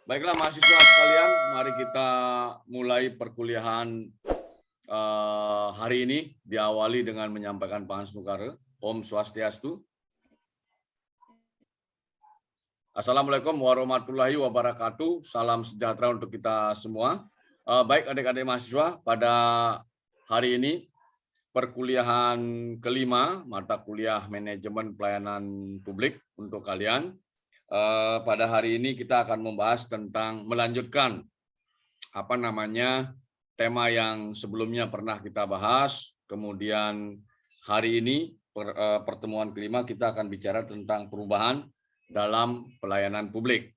Baiklah mahasiswa sekalian, mari kita mulai perkuliahan hari ini diawali dengan menyampaikan Pahansnukara. Om Swastiastu. Assalamualaikum warahmatullahi wabarakatuh. Salam sejahtera untuk kita semua. Baik adik-adik mahasiswa, pada hari ini perkuliahan kelima mata kuliah manajemen pelayanan publik untuk kalian. Pada hari ini kita akan membahas tentang melanjutkan tema yang sebelumnya pernah kita bahas. Kemudian hari ini pertemuan kelima kita akan bicara tentang perubahan dalam pelayanan publik.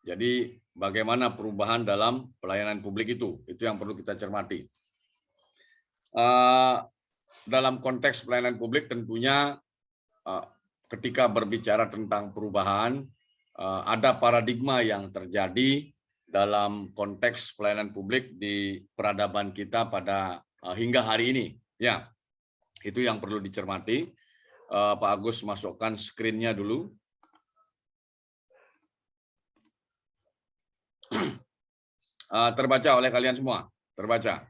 Jadi bagaimana perubahan dalam pelayanan publik itu yang perlu kita cermati. Dalam konteks pelayanan publik tentunya ketika berbicara tentang perubahan, ada paradigma yang terjadi dalam konteks pelayanan publik di peradaban kita pada hingga hari ini. Ya, itu yang perlu dicermati. Pak Agus masukkan screen-nya dulu. Terbaca oleh kalian semua? Terbaca?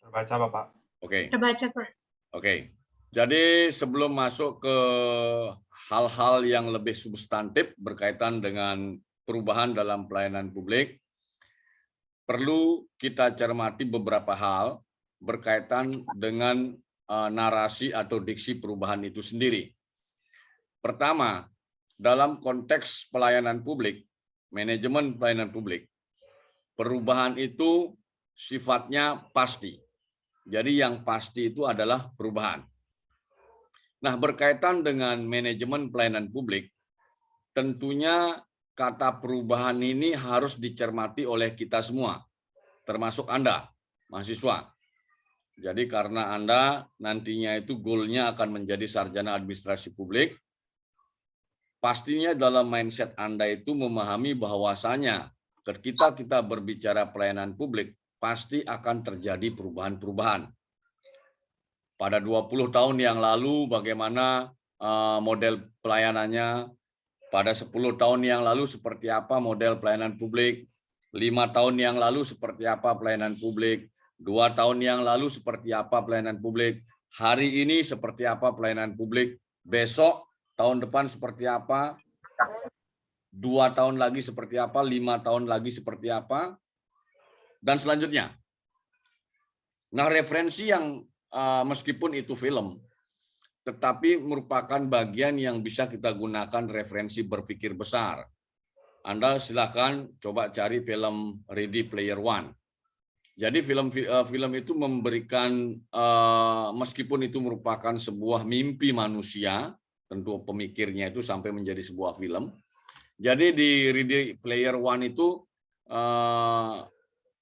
Terbaca, Bapak. Oke. Terbaca, Pak. Oke. Jadi sebelum masuk ke hal-hal yang lebih substantif berkaitan dengan perubahan dalam pelayanan publik, perlu kita cermati beberapa hal berkaitan dengan narasi atau diksi perubahan itu sendiri. Pertama, dalam konteks pelayanan publik, manajemen pelayanan publik, perubahan itu sifatnya pasti. Jadi yang pasti itu adalah perubahan. Nah, berkaitan dengan manajemen pelayanan publik, tentunya kata perubahan ini harus dicermati oleh kita semua, termasuk Anda, mahasiswa. Jadi karena Anda nantinya itu goalnya akan menjadi sarjana administrasi publik, pastinya dalam mindset Anda itu memahami bahwasanya ketika kita berbicara pelayanan publik, pasti akan terjadi perubahan-perubahan. Pada 20 tahun yang lalu bagaimana model pelayanannya, pada 10 tahun yang lalu seperti apa model pelayanan publik, 5 tahun yang lalu seperti apa pelayanan publik, 2 tahun yang lalu seperti apa pelayanan publik, hari ini seperti apa pelayanan publik, besok, tahun depan seperti apa, 2 tahun lagi seperti apa, 5 tahun lagi seperti apa, dan selanjutnya. Nah, referensi yang meskipun itu film, tetapi merupakan bagian yang bisa kita gunakan referensi berpikir besar. Anda silakan coba cari film Ready Player One. Jadi film itu memberikan, meskipun itu merupakan sebuah mimpi manusia, tentu pemikirnya itu sampai menjadi sebuah film. Jadi di Ready Player One itu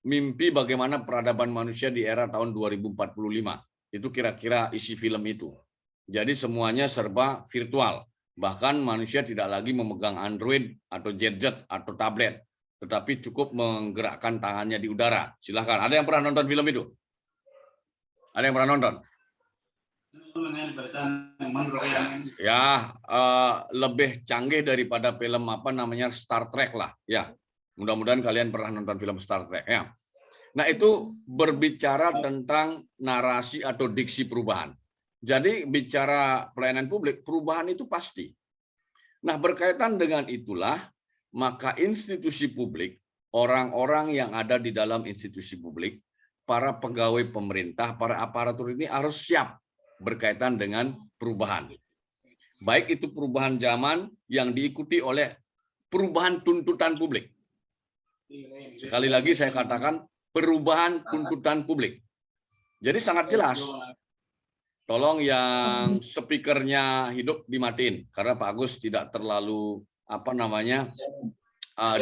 mimpi bagaimana peradaban manusia di era tahun 2045. Itu kira-kira isi film itu. Jadi semuanya serba virtual. Bahkan manusia tidak lagi memegang Android atau gadget atau tablet, tetapi cukup menggerakkan tangannya di udara. Silahkan. Ada yang pernah nonton film itu? Ada yang pernah nonton? Ya, lebih canggih daripada film Star Trek lah. Ya, mudah-mudahan kalian pernah nonton film Star Trek. Ya. Nah, itu berbicara tentang narasi atau diksi perubahan. Jadi bicara pelayanan publik, perubahan itu pasti. Nah, berkaitan dengan itulah, maka institusi publik, orang-orang yang ada di dalam institusi publik, para pegawai pemerintah, para aparatur ini harus siap berkaitan dengan perubahan. Baik itu perubahan zaman yang diikuti oleh perubahan tuntutan publik. Sekali lagi saya katakan, perubahan tuntutan publik. Jadi sangat jelas. Tolong yang speakernya hidup dimatiin karena Pak Agus tidak terlalu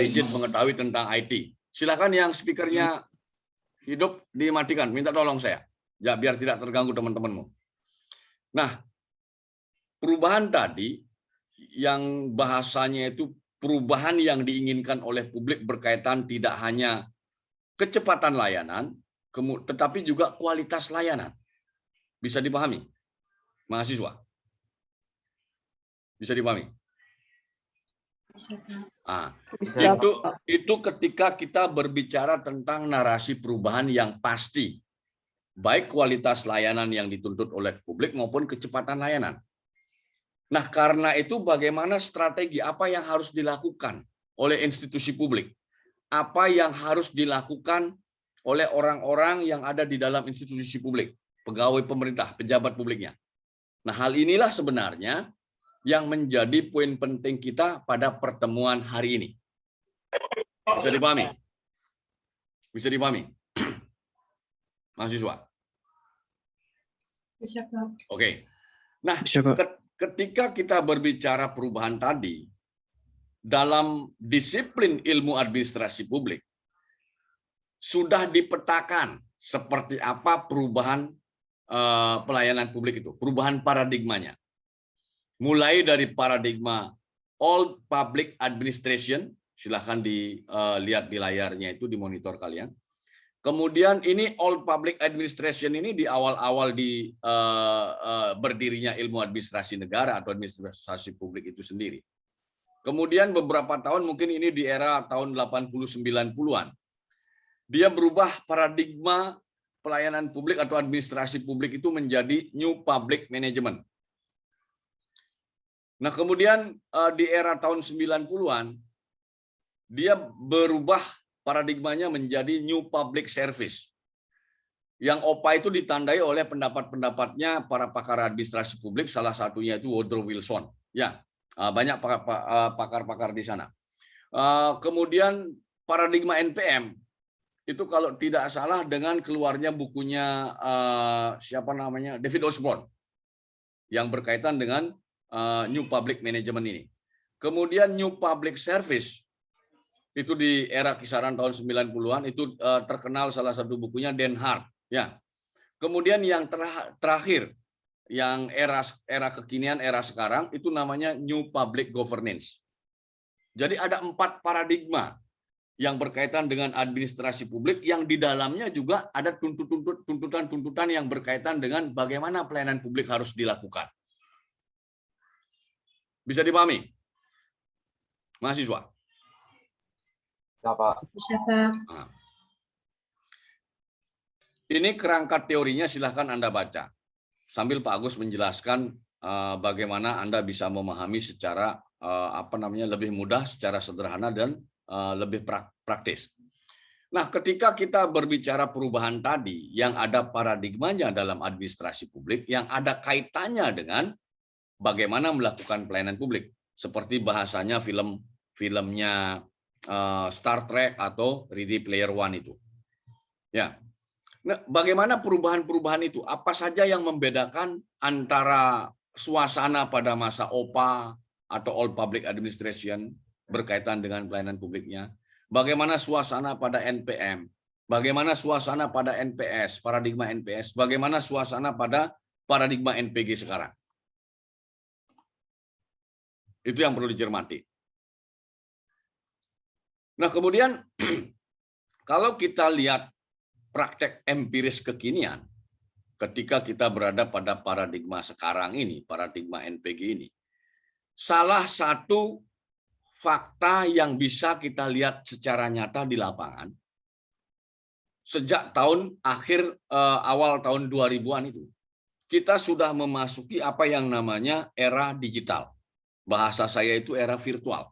rigid mengetahui tentang IT. Silakan yang speakernya hidup dimatikan. Minta tolong saya. Ya, biar tidak terganggu teman-temanmu. Nah, perubahan tadi yang bahasanya itu perubahan yang diinginkan oleh publik berkaitan tidak hanya kecepatan layanan, tetapi juga kualitas layanan. Bisa dipahami, mahasiswa? Bisa dipahami? Nah, Bisa, itu ketika kita berbicara tentang narasi perubahan yang pasti, baik kualitas layanan yang dituntut oleh publik maupun kecepatan layanan. Nah, karena itu bagaimana strategi apa yang harus dilakukan oleh institusi publik? Apa yang harus dilakukan oleh orang-orang yang ada di dalam institusi publik, pegawai pemerintah, pejabat publiknya. Nah, hal inilah sebenarnya yang menjadi poin penting kita pada pertemuan hari ini. Bisa dipahami? Bisa dipahami? Mahasiswa? Bisa, Pak. Oke. Nah, ketika kita berbicara perubahan tadi, dalam disiplin ilmu administrasi publik, sudah dipetakan seperti apa perubahan pelayanan publik itu, perubahan paradigmanya. Mulai dari paradigma old public administration, silahkan dilihat di layarnya itu, di monitor kalian. Kemudian ini old public administration ini di awal-awal berdirinya ilmu administrasi negara atau administrasi publik itu sendiri. Kemudian beberapa tahun, mungkin ini di era tahun 80-90-an, dia berubah paradigma pelayanan publik atau administrasi publik itu menjadi new public management. Nah, kemudian di era tahun 90-an, dia berubah paradigmanya menjadi new public service. Yang OPA itu ditandai oleh pendapat-pendapatnya para pakar administrasi publik, salah satunya itu Woodrow Wilson. Ya, banyak pakar-pakar di sana. Kemudian paradigma NPM, itu kalau tidak salah dengan keluarnya bukunya siapa namanya, David Osborne, yang berkaitan dengan New Public Management ini. Kemudian New Public Service itu di era kisaran tahun 90-an itu terkenal salah satu bukunya Dan Hart, ya. Kemudian yang terakhir yang era kekinian, era sekarang itu namanya New Public Governance. Jadi ada 4 paradigma yang berkaitan dengan administrasi publik yang di dalamnya juga ada tuntutan-tuntutan yang berkaitan dengan bagaimana pelayanan publik harus dilakukan. Bisa dipahami? Mahasiswa? Bisa, Pak. Bisa, Pak. Nah. Ini kerangka teorinya, silahkan Anda baca. Sambil Pak Agus menjelaskan bagaimana Anda bisa memahami secara lebih mudah, secara sederhana dan lebih praktis. Nah, ketika kita berbicara perubahan tadi, yang ada paradigmanya dalam administrasi publik, yang ada kaitannya dengan bagaimana melakukan pelayanan publik, seperti bahasanya filmnya Star Trek atau Ready Player One itu. Ya. Nah, bagaimana perubahan-perubahan itu? Apa saja yang membedakan antara suasana pada masa OPA atau Old Public Administration berkaitan dengan pelayanan publiknya? Bagaimana suasana pada NPM? Bagaimana suasana pada NPS, paradigma NPS? Bagaimana suasana pada paradigma NPG sekarang? Itu yang perlu dicermati. Nah, kemudian kalau kita lihat praktek empiris kekinian, ketika kita berada pada paradigma sekarang ini, paradigma NPG ini, salah satu fakta yang bisa kita lihat secara nyata di lapangan, sejak awal tahun 2000-an itu, kita sudah memasuki apa yang namanya era digital. Bahasa saya itu era virtual.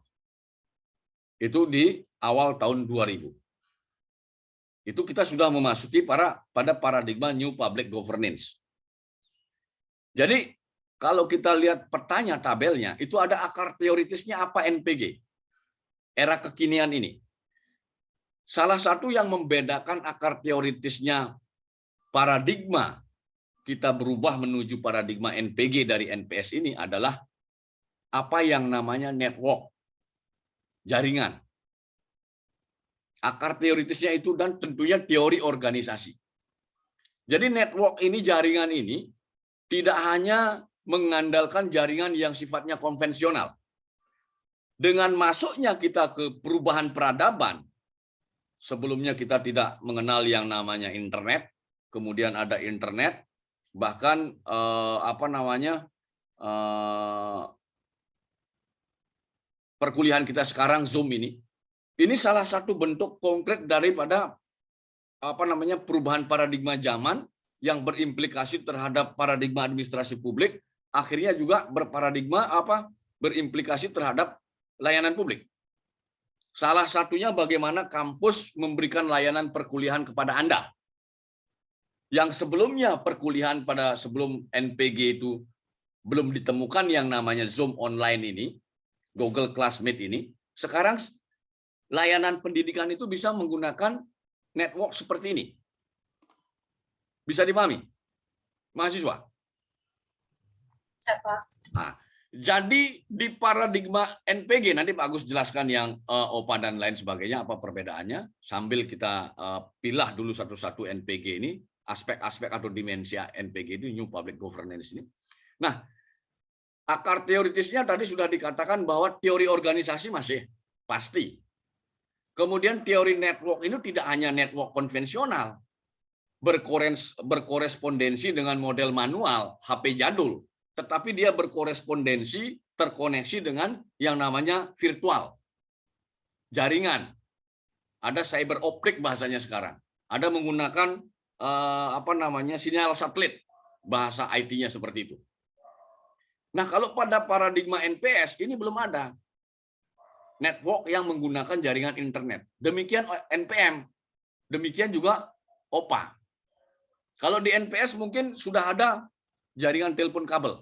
Itu di awal tahun 2000. Itu kita sudah memasuki pada paradigma New Public Governance. Jadi, kalau kita lihat petanya, tabelnya, itu ada akar teoritisnya apa NPG. Era kekinian ini. Salah satu yang membedakan akar teoritisnya paradigma kita berubah menuju paradigma NPG dari NPS ini adalah apa yang namanya network, jaringan. Akar teoritisnya itu dan tentunya teori organisasi. Jadi network ini, jaringan ini, tidak hanya mengandalkan jaringan yang sifatnya konvensional. Dengan masuknya kita ke perubahan peradaban, sebelumnya kita tidak mengenal yang namanya internet, kemudian ada internet, bahkan perkuliahan kita sekarang Zoom ini salah satu bentuk konkret daripada perubahan paradigma zaman yang berimplikasi terhadap paradigma administrasi publik, akhirnya juga berimplikasi terhadap layanan publik. Salah satunya bagaimana kampus memberikan layanan perkuliahan kepada Anda. Yang sebelumnya perkuliahan sebelum NPG itu belum ditemukan yang namanya Zoom online ini, Google Classmeet ini, sekarang layanan pendidikan itu bisa menggunakan network seperti ini. Bisa dipahami? Mahasiswa? Nah, jadi di paradigma NPG, nanti Pak Agus jelaskan yang OPA dan lain sebagainya, apa perbedaannya, sambil kita pilah dulu satu-satu NPG ini, aspek-aspek atau dimensi NPG itu, New Public Governance ini. Nah, akar teoritisnya tadi sudah dikatakan bahwa teori organisasi masih pasti. Kemudian teori network ini tidak hanya network konvensional, berkorespondensi dengan model manual, HP jadul, tetapi dia berkorespondensi, terkoneksi dengan yang namanya virtual, jaringan. Ada cyber optik bahasanya sekarang. Ada menggunakan sinyal satelit, bahasa IT-nya seperti itu. Nah, kalau pada paradigma NPS ini belum ada network yang menggunakan jaringan internet. Demikian NPM, demikian juga OPA. Kalau di NPS mungkin sudah ada jaringan telepon kabel.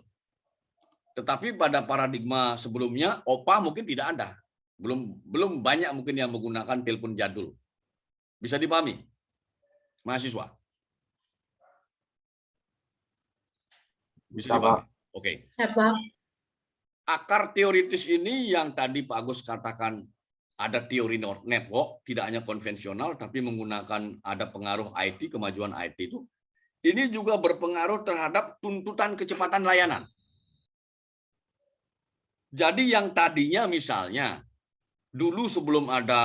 Tetapi pada paradigma sebelumnya OPA mungkin tidak ada. Belum banyak mungkin yang menggunakan telepon jadul. Bisa dipahami? Mahasiswa? Bisa dipahami? Oke. Akar teoritis ini yang tadi Pak Agus katakan ada teori network, tidak hanya konvensional, tapi menggunakan ada pengaruh IT, kemajuan IT itu. Ini juga berpengaruh terhadap tuntutan kecepatan layanan. Jadi yang tadinya misalnya, dulu sebelum ada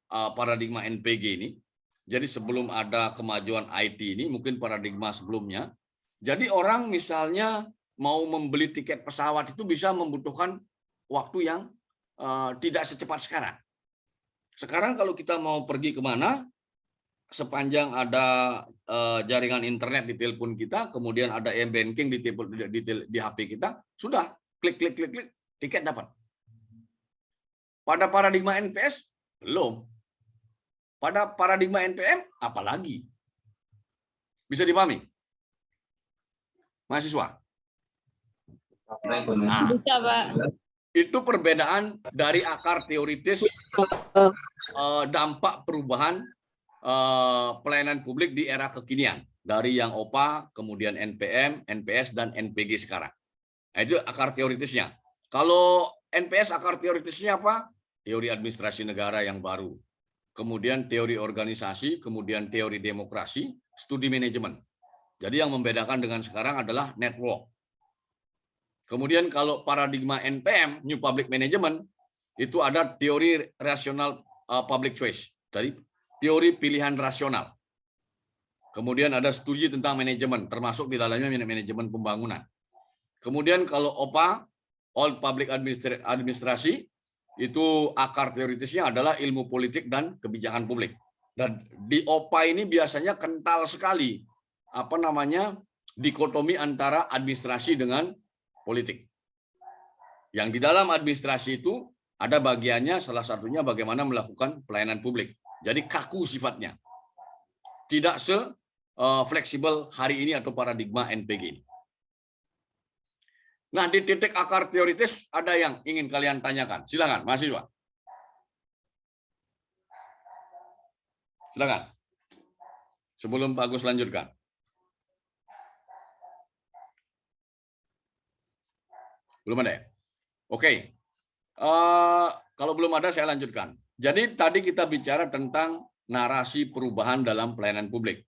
paradigma NPG ini, jadi sebelum ada kemajuan IT ini, mungkin paradigma sebelumnya, jadi orang misalnya mau membeli tiket pesawat itu bisa membutuhkan waktu yang tidak secepat sekarang. Sekarang kalau kita mau pergi kemana, sepanjang ada jaringan internet di telepon kita, kemudian ada m-banking di HP kita, sudah klik, tiket dapat. Pada paradigma NPS, belum. Pada paradigma NPM, apalagi. Bisa dipahami? Mahasiswa? Nah, bisa, Pak. Itu perbedaan dari akar teoritis dampak perubahan pelayanan publik di era kekinian. Dari yang OPA, kemudian NPM, NPS, dan NPG sekarang. Nah, itu akar teoritisnya. Kalau NPS akar teoritisnya apa? Teori administrasi negara yang baru. Kemudian teori organisasi, kemudian teori demokrasi, studi manajemen. Jadi yang membedakan dengan sekarang adalah network. Kemudian kalau paradigma NPM, New Public Management, itu ada teori rasional public choice. Jadi teori pilihan rasional. Kemudian ada studi tentang manajemen, termasuk di dalamnya manajemen pembangunan. Kemudian kalau OPA, All Public Administrasi, itu akar teoritisnya adalah ilmu politik dan kebijakan publik. Dan di OPA ini biasanya kental sekali dikotomi antara administrasi dengan politik. Yang di dalam administrasi itu ada bagiannya, salah satunya bagaimana melakukan pelayanan publik. Jadi kaku sifatnya. Tidak fleksibel hari ini atau paradigma NPG ini. Nah, di titik akar teoritis ada yang ingin kalian tanyakan. Silakan, mahasiswa. Silakan. Sebelum Pak Agus lanjutkan. Belum ada ya? Oke. Kalau belum ada, saya lanjutkan. Jadi tadi kita bicara tentang narasi perubahan dalam pelayanan publik.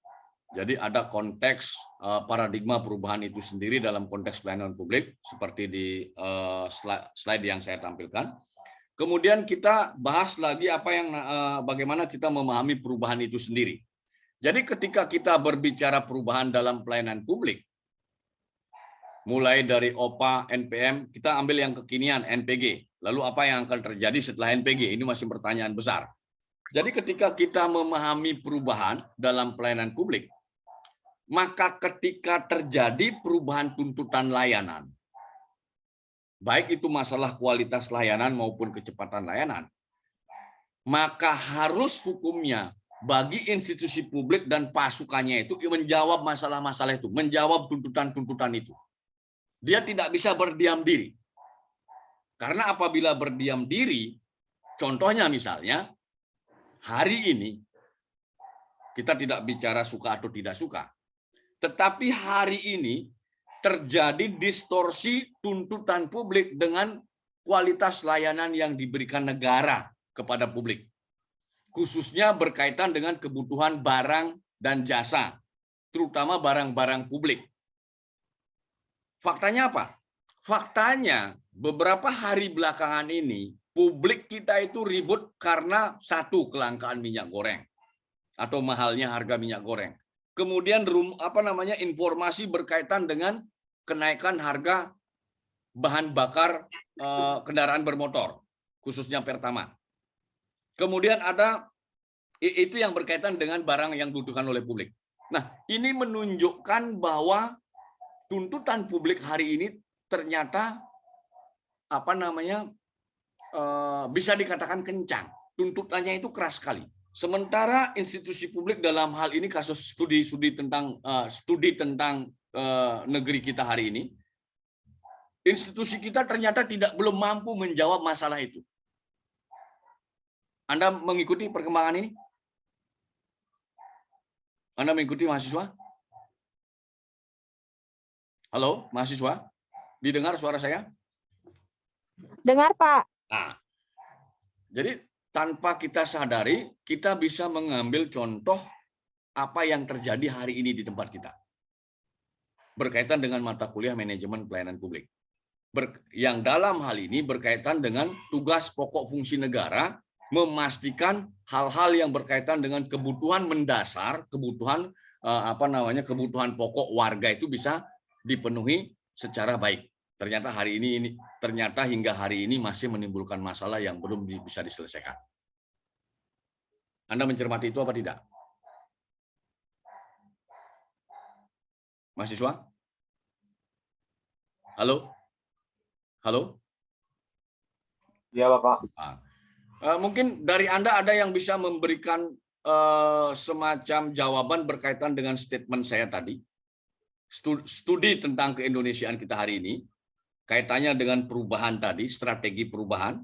Jadi ada konteks paradigma perubahan itu sendiri dalam konteks pelayanan publik, seperti di slide yang saya tampilkan. Kemudian kita bahas lagi bagaimana kita memahami perubahan itu sendiri. Jadi ketika kita berbicara perubahan dalam pelayanan publik, mulai dari OPA, NPM, kita ambil yang kekinian, NPG. Lalu apa yang akan terjadi setelah NPG? Ini masih pertanyaan besar. Jadi ketika kita memahami perubahan dalam pelayanan publik, maka ketika terjadi perubahan tuntutan layanan, baik itu masalah kualitas layanan maupun kecepatan layanan, maka harus hukumnya bagi institusi publik dan pasukannya itu menjawab masalah-masalah itu, menjawab tuntutan-tuntutan itu. Dia tidak bisa berdiam diri. Karena apabila berdiam diri, contohnya misalnya, hari ini, kita tidak bicara suka atau tidak suka, tetapi hari ini terjadi distorsi tuntutan publik dengan kualitas layanan yang diberikan negara kepada publik. Khususnya berkaitan dengan kebutuhan barang dan jasa, terutama barang-barang publik. Faktanya apa? Faktanya beberapa hari belakangan ini publik kita itu ribut karena satu, kelangkaan minyak goreng atau mahalnya harga minyak goreng. Kemudian informasi berkaitan dengan kenaikan harga bahan bakar kendaraan bermotor, khususnya Pertamax. Kemudian ada itu yang berkaitan dengan barang yang dibutuhkan oleh publik. Nah, ini menunjukkan bahwa tuntutan publik hari ini ternyata bisa dikatakan kencang. Tuntutannya itu keras sekali. Sementara institusi publik dalam hal ini kasus studi tentang negeri kita hari ini, institusi kita ternyata belum mampu menjawab masalah itu. Anda mengikuti perkembangan ini? Anda mengikuti mahasiswa? Halo, mahasiswa? Didengar suara saya? Dengar, Pak. Nah, jadi tanpa kita sadari, kita bisa mengambil contoh apa yang terjadi hari ini di tempat kita. Berkaitan dengan mata kuliah manajemen pelayanan publik. Yang dalam hal ini berkaitan dengan tugas pokok fungsi negara, memastikan hal-hal yang berkaitan dengan kebutuhan mendasar, kebutuhan pokok warga itu bisa dipenuhi secara baik. Ternyata hingga hari ini masih menimbulkan masalah yang belum bisa diselesaikan. Anda mencermati itu apa tidak? Mahasiswa? Halo? Halo? Iya, Bapak. Mungkin dari Anda ada yang bisa memberikan semacam jawaban berkaitan dengan statement saya tadi. Studi tentang keindonesiaan kita hari ini, kaitannya dengan perubahan tadi, strategi perubahan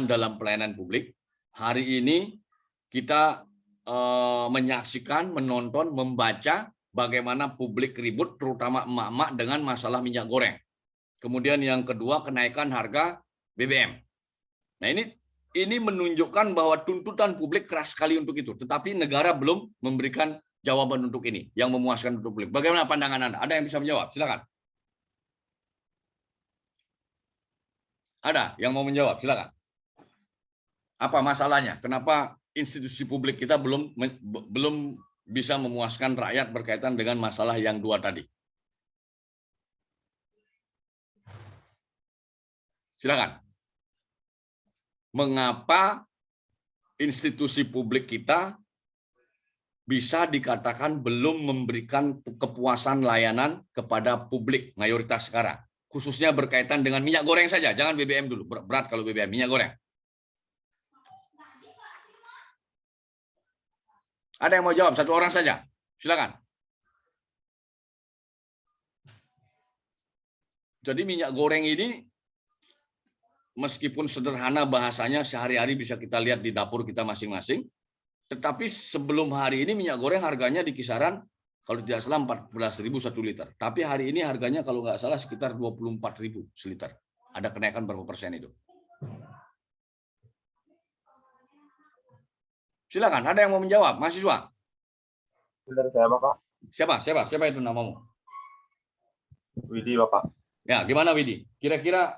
dalam pelayanan publik. Hari ini kita menyaksikan, menonton, membaca bagaimana publik ribut, terutama emak-emak dengan masalah minyak goreng. Kemudian yang kedua, kenaikan harga BBM. Nah, ini menunjukkan bahwa tuntutan publik keras sekali untuk itu, tetapi negara belum memberikan jawaban untuk ini yang memuaskan untuk publik. Bagaimana pandangan Anda? Ada yang bisa menjawab? Silakan. Ada yang mau menjawab? Silakan. Apa masalahnya? Kenapa institusi publik kita belum bisa memuaskan rakyat berkaitan dengan masalah yang dua tadi? Silakan. Mengapa institusi publik kita bisa dikatakan belum memberikan kepuasan layanan kepada publik mayoritas sekarang, khususnya berkaitan dengan minyak goreng saja, jangan BBM dulu, berat kalau BBM, minyak goreng. Ada yang mau jawab? Satu orang saja, silakan. Jadi minyak goreng ini, meskipun sederhana bahasanya, sehari-hari bisa kita lihat di dapur kita masing-masing, tetapi sebelum hari ini minyak goreng harganya di kisaran, kalau tidak salah 14.000 1 liter. Tapi hari ini harganya kalau nggak salah sekitar 24.000 seliter. Ada kenaikan berapa persen itu? Silakan, ada yang mau menjawab, mahasiswa? Dari saya, Bapak. Siapa itu namamu? Widi, Bapak. Ya, gimana Widi? Kira-kira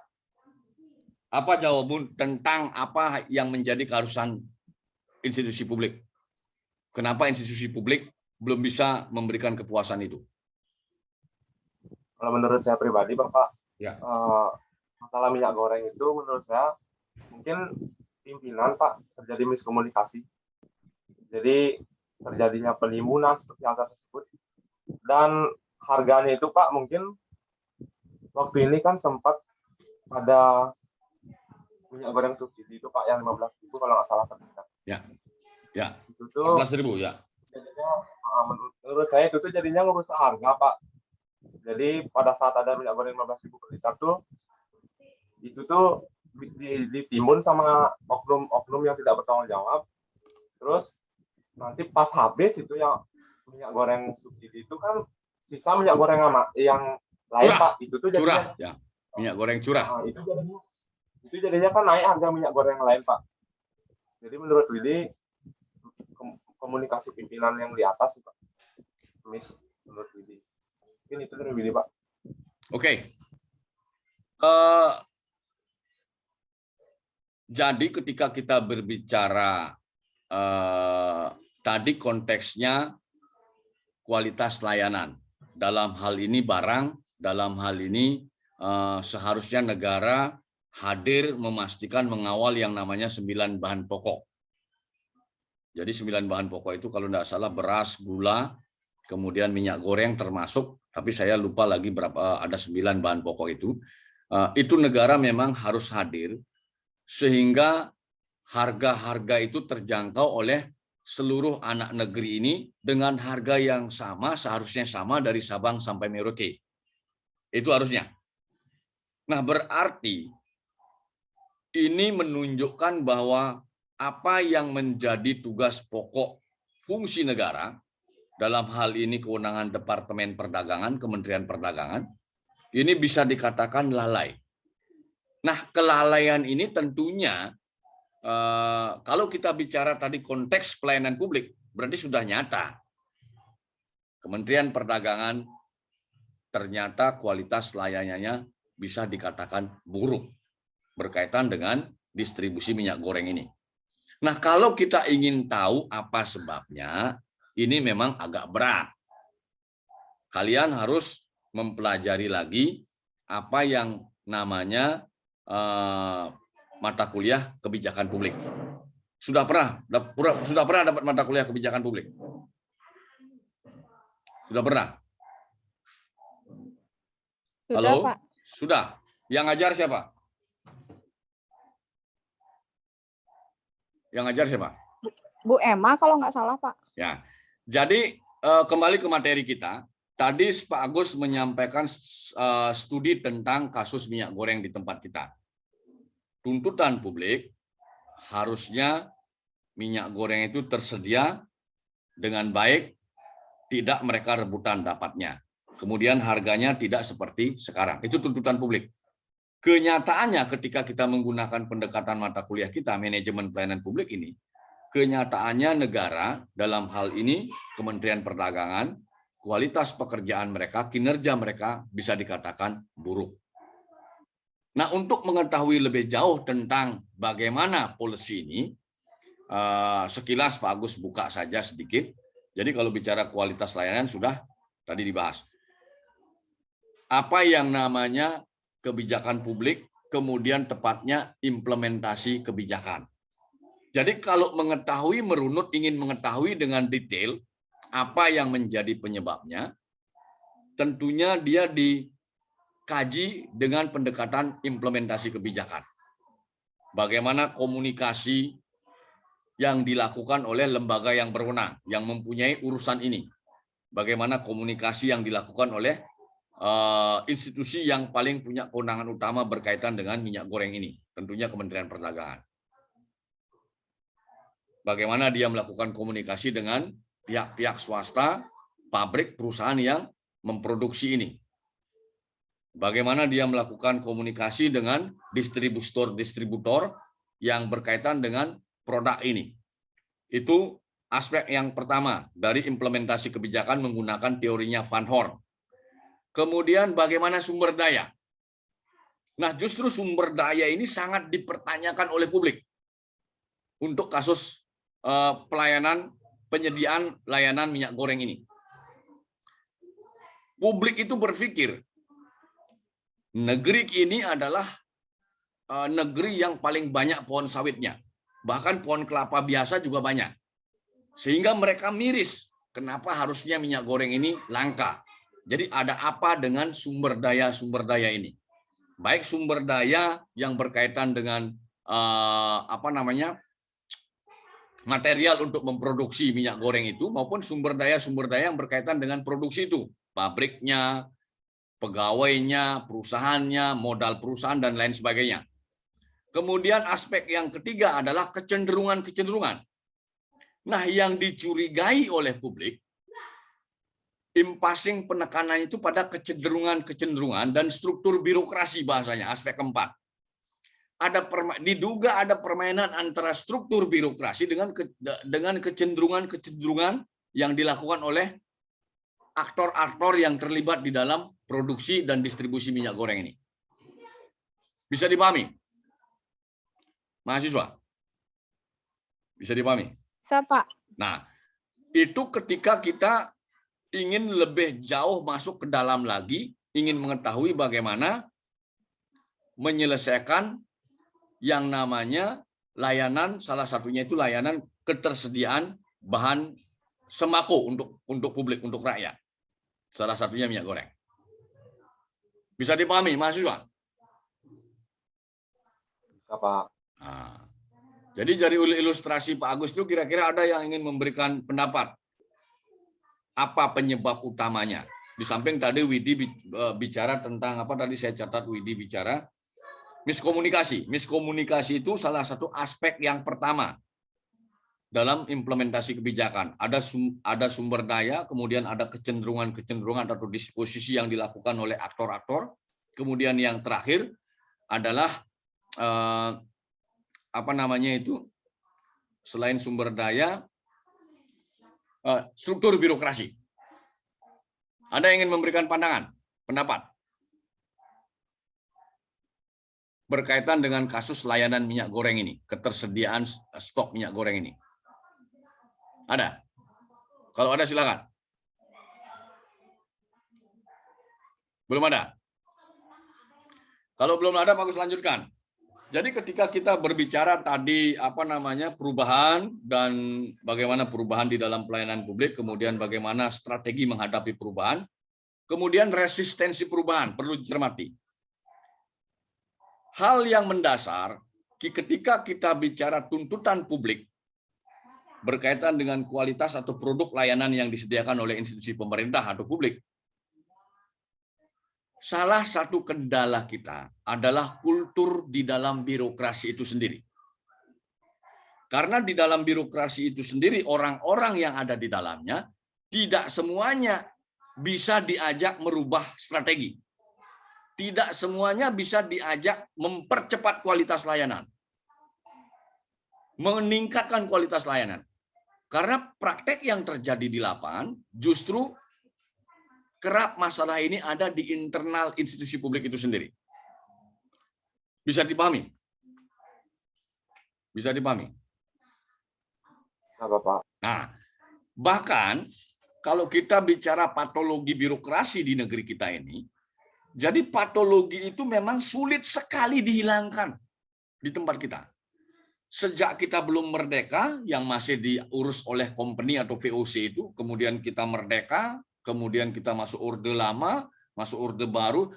apa jawaban tentang apa yang menjadi keharusan institusi publik? Kenapa institusi publik belum bisa memberikan kepuasan itu? Kalau menurut saya pribadi, Bapak, Ya. masalah minyak goreng itu menurut saya mungkin pimpinan, Pak, terjadi miskomunikasi. Jadi terjadinya penimbunan seperti yang tersebut. Dan harganya itu, Pak, mungkin waktu ini kan sempat ada minyak goreng subsidi itu, Pak, yang 15.000 kalau nggak salah terdekat. Ya. Itu tuh 14.000 ya. jadinya, menurut saya itu tuh jadinya ngerusak harga, Pak. Jadi pada saat ada minyak goreng 15.000 per liter tuh, itu tuh ditimbun sama oknum-oknum yang tidak bertanggung jawab. Terus nanti pas habis itu yang minyak goreng subsidi itu kan sisa minyak goreng yang lain, Curah. Pak. Itu tuh jadinya Curah ya. Minyak goreng curah. itu jadinya kan naik harga minyak goreng yang lain, Pak. Jadi menurut Willy, komunikasi pimpinan yang di atas, Pak. Menurut Willy. Mungkin itu dari Willy, Pak. Oke. Jadi ketika kita berbicara tadi konteksnya kualitas layanan. Dalam hal ini barang, dalam hal ini seharusnya negara hadir memastikan mengawal yang namanya 9 bahan pokok. Jadi 9 bahan pokok itu kalau tidak salah beras, gula, kemudian minyak goreng termasuk, tapi saya lupa lagi berapa, ada 9 bahan pokok itu. Itu negara memang harus hadir sehingga harga-harga itu terjangkau oleh seluruh anak negeri ini dengan harga yang sama, seharusnya sama dari Sabang sampai Merauke. Itu harusnya. Nah, berarti ini menunjukkan bahwa apa yang menjadi tugas pokok fungsi negara, dalam hal ini kewenangan Departemen Perdagangan, Kementerian Perdagangan, ini bisa dikatakan lalai. Nah, kelalaian ini tentunya kalau kita bicara tadi konteks pelayanan publik, berarti sudah nyata. Kementerian Perdagangan ternyata kualitas layanannya bisa dikatakan buruk berkaitan dengan distribusi minyak goreng ini. Nah, kalau kita ingin tahu apa sebabnya, ini memang agak berat. Kalian harus mempelajari lagi apa yang namanya mata kuliah kebijakan publik. Sudah pernah dapat mata kuliah kebijakan publik? Sudah pernah? Sudah, Halo? Pak. Sudah. Yang ngajar siapa? Yang ngajar siapa? Bu Emma kalau nggak salah, Pak. Ya. Jadi kembali ke materi kita. Tadi Pak Agus menyampaikan studi tentang kasus minyak goreng di tempat kita. Tuntutan publik harusnya minyak goreng itu tersedia dengan baik, tidak mereka rebutan dapatnya. Kemudian harganya tidak seperti sekarang. Itu tuntutan publik. Kenyataannya ketika kita menggunakan pendekatan mata kuliah kita, manajemen pelayanan publik ini, kenyataannya negara, dalam hal ini Kementerian Perdagangan, kualitas pekerjaan mereka, kinerja mereka bisa dikatakan buruk. Nah, untuk mengetahui lebih jauh tentang bagaimana policy ini, sekilas Pak Agus buka saja sedikit. Jadi kalau bicara kualitas layanan sudah tadi dibahas. Apa yang namanya kebijakan publik, kemudian tepatnya implementasi kebijakan. Jadi kalau mengetahui, merunut, ingin mengetahui dengan detail apa yang menjadi penyebabnya, tentunya dia dikaji dengan pendekatan implementasi kebijakan. Bagaimana komunikasi yang dilakukan oleh lembaga yang berwenang, yang mempunyai urusan ini. Bagaimana komunikasi yang dilakukan oleh institusi yang paling punya kewenangan utama berkaitan dengan minyak goreng ini, tentunya Kementerian Perdagangan. Bagaimana dia melakukan komunikasi dengan pihak-pihak swasta, pabrik, perusahaan yang memproduksi ini. Bagaimana dia melakukan komunikasi dengan distributor yang berkaitan dengan produk ini. Itu aspek yang pertama dari implementasi kebijakan menggunakan teorinya Van Horn. Kemudian bagaimana sumber daya. Nah, justru sumber daya ini sangat dipertanyakan oleh publik untuk kasus pelayanan penyediaan layanan minyak goreng ini. Publik itu berpikir Negeri ini adalah negeri yang paling banyak pohon sawitnya. Bahkan pohon kelapa biasa juga banyak. Sehingga mereka miris, kenapa harusnya minyak goreng ini langka. Jadi ada apa dengan sumber daya ini? Baik sumber daya yang berkaitan dengan material untuk memproduksi minyak goreng itu, maupun sumber daya yang berkaitan dengan produksi itu, pabriknya, pegawainya, perusahaannya, modal perusahaan, dan lain sebagainya. Kemudian aspek yang ketiga adalah kecenderungan. Nah, yang dicurigai oleh publik, impasing penekanan itu pada kecenderungan dan struktur birokrasi bahasanya, aspek keempat. Diduga ada permainan antara struktur birokrasi dengan kecenderungan yang dilakukan oleh aktor-aktor yang terlibat di dalam produksi dan distribusi minyak goreng ini. Bisa dipahami? Mahasiswa? Bisa dipahami? Bisa, Pak. Nah, itu ketika kita ingin lebih jauh masuk ke dalam lagi, ingin mengetahui bagaimana menyelesaikan yang namanya layanan, salah satunya itu layanan ketersediaan bahan sembako untuk publik, untuk rakyat. Salah satunya minyak goreng. Bisa dipahami, mahasiswa? Bisa, Pak. Nah, jadi dari ilustrasi Pak Agus itu kira-kira ada yang ingin memberikan pendapat. Apa penyebab utamanya? Di samping tadi Widi bicara tentang apa tadi saya catat, Widi bicara miskomunikasi. Miskomunikasi itu salah satu aspek yang pertama dalam implementasi kebijakan. Ada sumber daya, kemudian ada kecenderungan atau disposisi yang dilakukan oleh aktor-aktor. Kemudian yang terakhir adalah selain sumber daya, struktur birokrasi. Ada yang ingin memberikan pendapat berkaitan dengan kasus layanan minyak goreng ini, ketersediaan stok minyak goreng ini? Ada? Kalau ada silakan. Belum ada? Kalau belum ada, bagus lanjutkan. Jadi ketika kita berbicara tadi perubahan dan bagaimana perubahan di dalam pelayanan publik, kemudian bagaimana strategi menghadapi perubahan, kemudian resistensi perubahan perlu dicermati. Hal yang mendasar ketika kita bicara tuntutan publik berkaitan dengan kualitas atau produk layanan yang disediakan oleh institusi pemerintah atau publik. Salah satu kendala kita adalah kultur di dalam birokrasi itu sendiri. Karena di dalam birokrasi itu sendiri, orang-orang yang ada di dalamnya tidak semuanya bisa diajak merubah strategi. Tidak semuanya bisa diajak mempercepat kualitas layanan. Meningkatkan kualitas layanan. Karena praktek yang terjadi di lapangan justru kerap masalah ini ada di internal institusi publik itu sendiri. Bisa dipahami? Bisa dipahami? Bisa, Bapak. Nah, bahkan kalau kita bicara patologi birokrasi di negeri kita ini, jadi patologi itu memang sulit sekali dihilangkan di tempat kita. Sejak kita belum merdeka, yang masih diurus oleh company atau VOC itu, kemudian kita merdeka, kemudian kita masuk orde lama, masuk orde baru,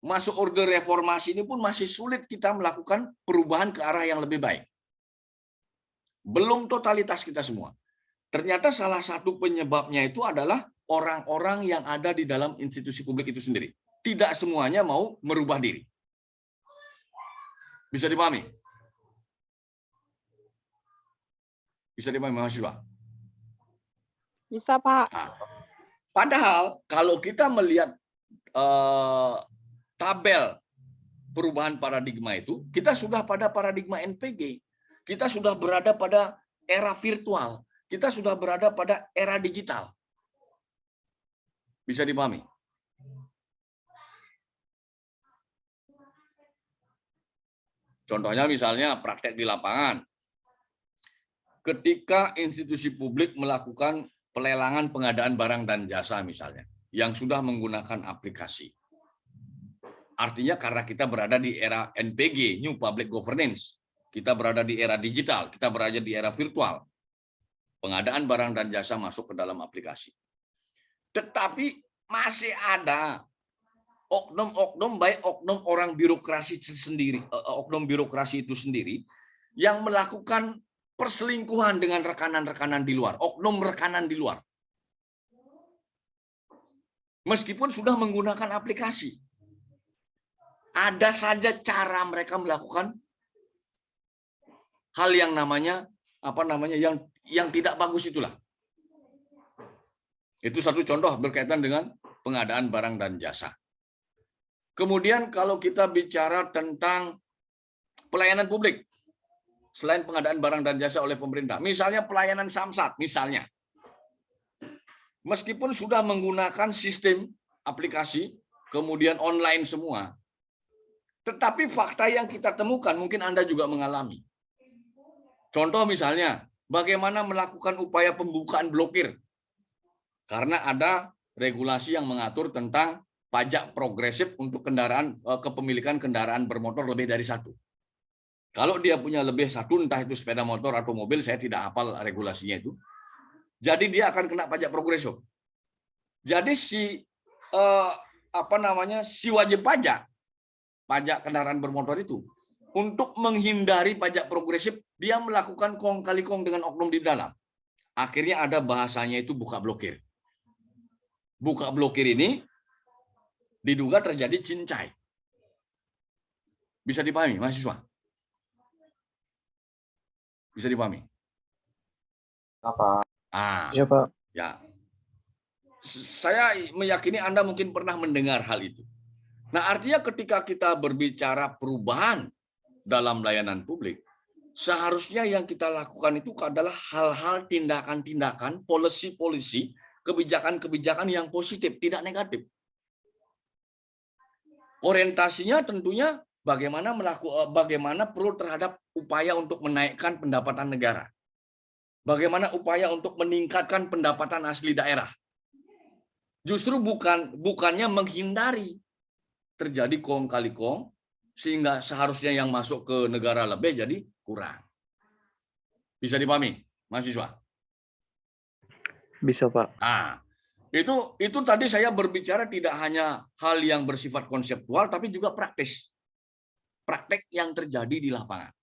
masuk orde reformasi ini pun masih sulit kita melakukan perubahan ke arah yang lebih baik. Belum totalitas kita semua. Ternyata salah satu penyebabnya itu adalah orang-orang yang ada di dalam institusi publik itu sendiri. Tidak semuanya mau merubah diri. Bisa dipahami? Bisa dipahami mahasiswa? Bisa, Pak. Nah, padahal kalau kita melihat tabel perubahan paradigma itu, kita sudah pada paradigma NPG. Kita sudah berada pada era virtual. Kita sudah berada pada era digital. Bisa dipahami? Contohnya misalnya praktek di lapangan. Ketika institusi publik melakukan pelelangan pengadaan barang dan jasa misalnya, yang sudah menggunakan aplikasi. Artinya karena kita berada di era NPG, New Public Governance, kita berada di era digital, kita berada di era virtual. Pengadaan barang dan jasa masuk ke dalam aplikasi. Tetapi masih ada oknum-oknum, baik oknum orang birokrasi sendiri, oknum birokrasi itu sendiri, yang melakukan perselingkuhan dengan rekanan-rekanan di luar, oknum rekanan di luar. Meskipun sudah menggunakan aplikasi. Ada saja cara mereka melakukan hal yang namanya yang tidak bagus itulah. Itu satu contoh berkaitan dengan pengadaan barang dan jasa. Kemudian kalau kita bicara tentang pelayanan publik, selain pengadaan barang dan jasa oleh pemerintah, misalnya pelayanan Samsat, misalnya. Meskipun sudah menggunakan sistem aplikasi, kemudian online semua, tetapi fakta yang kita temukan, mungkin Anda juga mengalami. Contoh misalnya, bagaimana melakukan upaya pembukaan blokir. Karena ada regulasi yang mengatur tentang pajak progresif untuk kendaraan kepemilikan kendaraan bermotor lebih dari satu. Kalau dia punya lebih satu, entah itu sepeda motor atau mobil, saya tidak hafal regulasinya itu. Jadi dia akan kena pajak progresif. Jadi si wajib pajak kendaraan bermotor itu, untuk menghindari pajak progresif, dia melakukan kong kali kong dengan oknum di dalam. Akhirnya ada bahasanya itu buka blokir. Buka blokir ini diduga terjadi cincai. Bisa dipahami, mahasiswa? Bisa dipahami? Apa? Ya, Pak. Ya. Saya meyakini Anda mungkin pernah mendengar hal itu. Nah, artinya ketika kita berbicara perubahan dalam layanan publik, seharusnya yang kita lakukan itu adalah hal-hal, tindakan-tindakan, polisi-polisi, kebijakan-kebijakan yang positif, tidak negatif. Orientasinya tentunya bagaimana perlu terhadap upaya untuk menaikkan pendapatan negara. Bagaimana upaya untuk meningkatkan pendapatan asli daerah. Justru bukannya menghindari terjadi kong kali kong, sehingga seharusnya yang masuk ke negara lebih jadi kurang. Bisa dipahami, mahasiswa? Bisa, Pak. Nah, itu tadi saya berbicara tidak hanya hal yang bersifat konseptual, tapi juga praktis. Praktek yang terjadi di lapangan.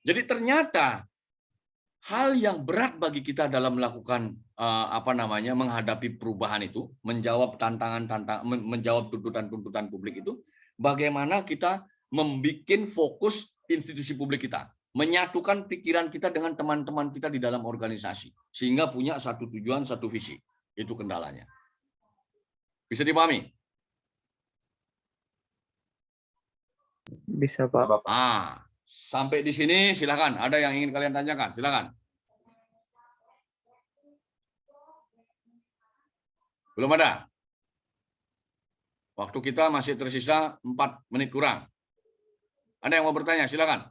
Jadi ternyata hal yang berat bagi kita dalam melakukan menghadapi perubahan itu, menjawab menjawab tuntutan-tuntutan publik itu, bagaimana kita membuat fokus institusi publik kita, menyatukan pikiran kita dengan teman-teman kita di dalam organisasi, sehingga punya satu tujuan, satu visi. Itu kendalanya. Bisa dipahami? Bisa, Pak. Sampai di sini silakan. Ada yang ingin kalian tanyakan? Silakan. Belum ada? Waktu kita masih tersisa 4 menit kurang. Ada yang mau bertanya? Silakan.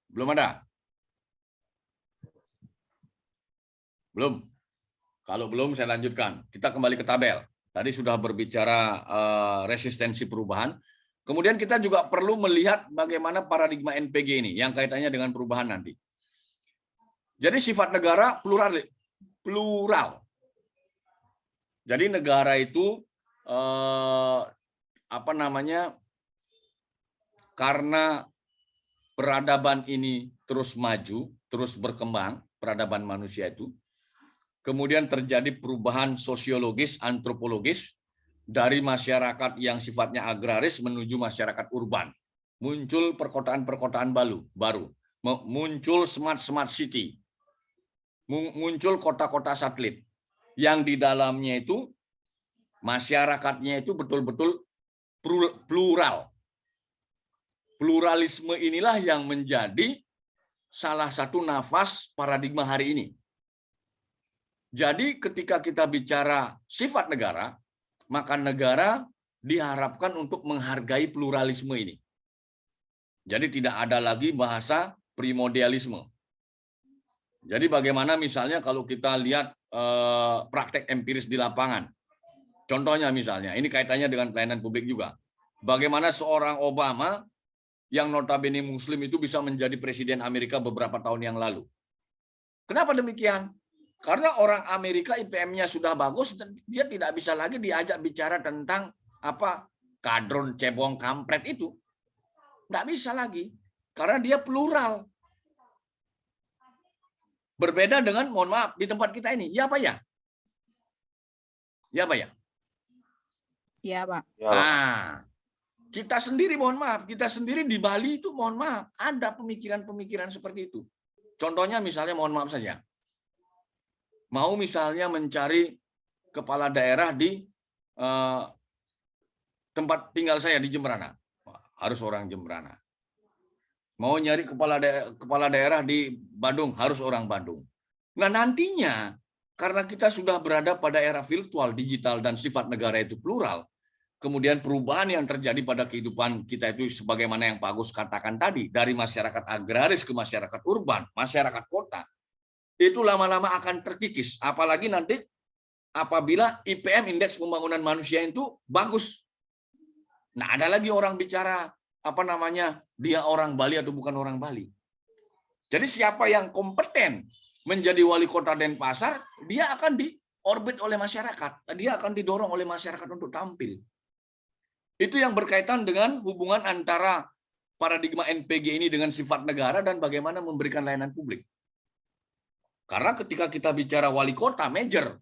Belum ada? Belum. Kalau belum, saya lanjutkan. Kita kembali ke tabel. Tadi sudah berbicara resistensi perubahan. Kemudian kita juga perlu melihat bagaimana paradigma NPG ini, yang kaitannya dengan perubahan nanti. Jadi sifat negara plural. Jadi negara itu karena peradaban ini terus maju, terus berkembang, peradaban manusia itu, kemudian terjadi perubahan sosiologis, antropologis dari masyarakat yang sifatnya agraris menuju masyarakat urban. Muncul perkotaan-perkotaan baru, muncul smart city, muncul kota-kota satelit yang di dalamnya itu masyarakatnya itu betul-betul plural. Pluralisme inilah yang menjadi salah satu nafas paradigma hari ini. Jadi ketika kita bicara sifat negara, maka negara diharapkan untuk menghargai pluralisme ini. Jadi tidak ada lagi bahasa primordialisme. Jadi bagaimana misalnya kalau kita lihat praktek empiris di lapangan, Contohnya misalnya, ini kaitannya dengan pelayanan publik juga. Bagaimana seorang Obama yang notabene Muslim itu bisa menjadi presiden Amerika beberapa tahun yang lalu. Kenapa demikian? Karena orang Amerika IPM-nya sudah bagus, dia tidak bisa lagi diajak bicara tentang apa kadron, cebong, kampret itu. Tidak bisa lagi. Karena dia plural. Berbeda dengan, mohon maaf, di tempat kita ini. Ya, Pak ya? Ya, Pak ya? Iya, Pak. Ya, Nah, kita sendiri, mohon maaf, kita sendiri di Bali itu, mohon maaf, ada pemikiran-pemikiran seperti itu. Contohnya misalnya, mohon maaf saja, mau misalnya mencari kepala daerah di tempat tinggal saya di Jemberana, harus orang Jemberana. Mau nyari kepala daerah di Bandung, harus orang Bandung. Nah nantinya, karena kita sudah berada pada era virtual, digital, dan sifat negara itu plural, kemudian perubahan yang terjadi pada kehidupan kita itu sebagaimana yang Pak Agus katakan tadi, dari masyarakat agraris ke masyarakat urban, masyarakat kota, itu lama-lama akan terkikis. Apalagi nanti apabila IPM, Indeks Pembangunan Manusia itu bagus. Nah, ada lagi orang bicara, apa namanya, dia orang Bali atau bukan orang Bali. Jadi siapa yang kompeten menjadi wali kota Denpasar, dia akan diorbit oleh masyarakat. Dia akan didorong oleh masyarakat untuk tampil. Itu yang berkaitan dengan hubungan antara paradigma NPG ini dengan sifat negara dan bagaimana memberikan layanan publik. Karena ketika kita bicara wali kota, major,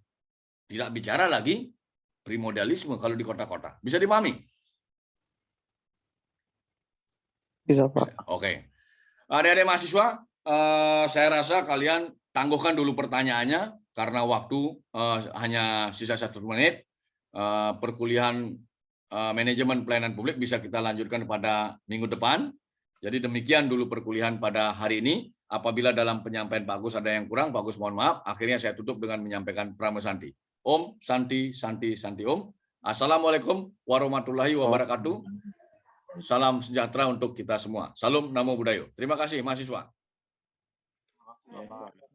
tidak bicara lagi primordialisme kalau di kota-kota. Bisa dipahami? Bisa, Pak. Oke. Adik-adik mahasiswa, saya rasa kalian tangguhkan dulu pertanyaannya, karena waktu hanya sisa 1 menit. Perkuliahan manajemen pelayanan publik bisa kita lanjutkan pada minggu depan. Jadi demikian dulu perkuliahan pada hari ini. Apabila dalam penyampaian Pak Agus ada yang kurang, Pak Agus mohon maaf. Akhirnya saya tutup dengan menyampaikan Pramesanti. Om, Santi, Santi, Santi Om. Assalamualaikum warahmatullahi wabarakatuh. Salam sejahtera untuk kita semua. Salam Namo Buddhaya. Terima kasih mahasiswa. Bapak.